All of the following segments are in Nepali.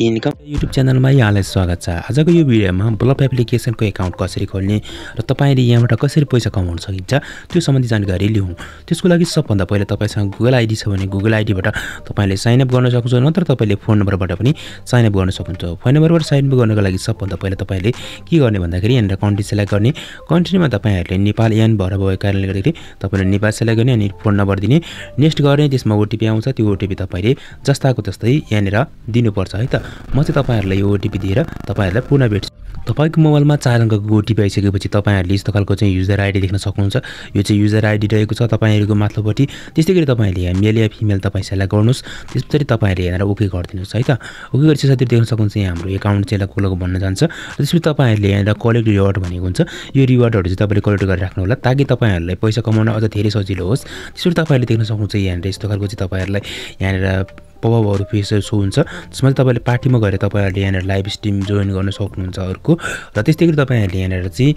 इन्कम युट्युब च्यानलमा यहाँलाई स्वागत छ। आजको यो भिडियोमा ब्लप एप्लिकेसनको एकाउन्ट कसरी खोल्ने र तपाईले यहाँबाट कसरी पैसा कमाउन सकिन्छ त्यो सम्बन्धी जानकारी लिउँ। त्यसको लागि सबभन्दा पहिले तपाईसँग गुगल आइडी छ भने गुगल आइडीबाट तपाईले साइन अप गर्न सक्नुहुन्छ, नत्र तपाईले फोन नम्बरबाट पनि साइन अप गर्न सक्नुहुन्छ। फोन नम्बरबाट साइन अप गर्नको लागि सबभन्दा पहिले तपाईले के गर्ने भन्दाखेरि यहाँनिर कन्ट्री सेलेक्ट गर्ने। कन्ट्रीमा तपाईहरुले नेपाल एन भएर भएको कारणले गर्दाखेरि तपाईले नेपाल सेलेक्ट गर्ने अनि फोन नम्बर दिने, नेक्स्ट गर्ने। त्यसमा ओटीपी आउँछ, त्यो ओटीपी तपाईले जस्ताको तस्तै यहाँनिर दिनुपर्छ है त। म चाहिँ तपाईहरुलाई यो ओटीपी दिएर तपाईहरुलाई पुनः भेट्छु। तपाईको मोबाइलमा 4 अंकको ओटीपी आइसकेपछि तपाईहरुले यस्तो खालको चाहिँ युजर आइडी देख्न सक्नुहुन्छ। यो चाहिँ युजर आइडी रहेको छ तपाईहरुको माथिल्लोपट्टि। त्यस्तै गरी तपाईले यहाँ मेल या फिमेल तपाई सेलेक्ट गर्नुस्। त्यसपछि तपाईहरुले यहाँ ओके गरिदिनुस् है त। ओके गरेपछि साथै देख्न सक्नुहुन्छ यहाँ हाम्रो एकाउन्ट चाहिँ खुलेको भन्न जान्छ। त्यसपछि तपाईहरुले यहाँ कलेक्ट रिवार्ड भनेको हुन्छ। यो रिवार्डहरु चाहिँ तपाईले कलेक्ट गरेर राख्नु होला ताकि तपाईहरुलाई पैसा कमाउन अझ धेरै सजिलो होस्। त्यसपछि तपाईले देख्न सक्नुहुन्छ यहाँ यस्तो खालको चाहिँ तपाईहरुलाई यहाँ पपअपहरु फेस शो हुन्छ। त्यसमा तपाईले पार्टीमा गएर तपाईहरुले यहाँ लाइभ स्ट्रिम जोइन गर्न सक्नुहुन्छ अर्को। र त्यस्तै गरी तपाईहरुले यहाँ चाहिँ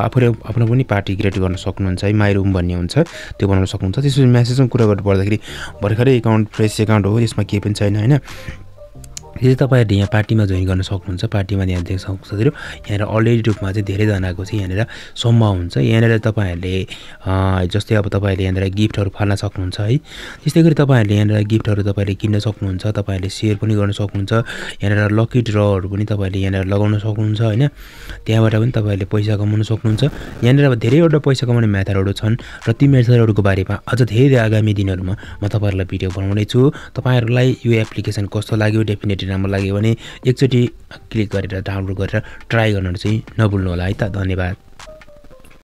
आफूले आफ्नो पनि पार्टी क्रिएट गर्न सक्नुहुन्छ है। माई रुम भन्ने हुन्छ त्यो बनाउन सक्नुहुन्छ। त्यसपछि मेसेजमा कुरा गर्नु पर्दाखेरि भर्खरै एकाउन्ट फ्रेश एकाउन्ट हो, यसमा केही पनि छैन हैन। यो तपाईहरुले यहाँ पार्टीमा जोइन गर्न सक्नुहुन्छ। पार्टीमा यहाँ देख्न सक्नुहुन्छ यहाँ अलरेडी रूपमा चाहिँ धेरै जनाको चाहिँ यहाँ सम्भव हुन्छ। यहाँ तपाईहरुले जस्तै अब तपाईहरुले यहाँ गिफ्टहरु फाल्न सक्नुहुन्छ है। त्यस्तै गरी तपाईहरुले यहाँ गिफ्टहरु तपाईले किन्न सक्नुहुन्छ। तपाईहरुले शेयर पनि गर्न सक्नुहुन्छ। यहाँ लकी ड्रहरु पनि तपाईले यहाँ लगाउन सक्नुहुन्छ हैन। त्यहाँबाट पनि तपाईले पैसा कमाउन सक्नुहुन्छ। यहाँ अब धेरैवटा पैसा कमाउने मेथडहरु छन् र ती मेथडहरुको बारेमा अझ धेरै आगामी दिनहरुमा म तपाईहरुलाई भिडियो बनाउने छु। तपाईहरुलाई यो एप्लिकेसन कस्तो लाग्यो, डेफिनेटली राम्रो लाग्यो भने एकचोटी क्लिक गरेर डाउनलोड गरेर ट्राई गर्न चाहिँ नभुल्नु होला है त। धन्यवाद।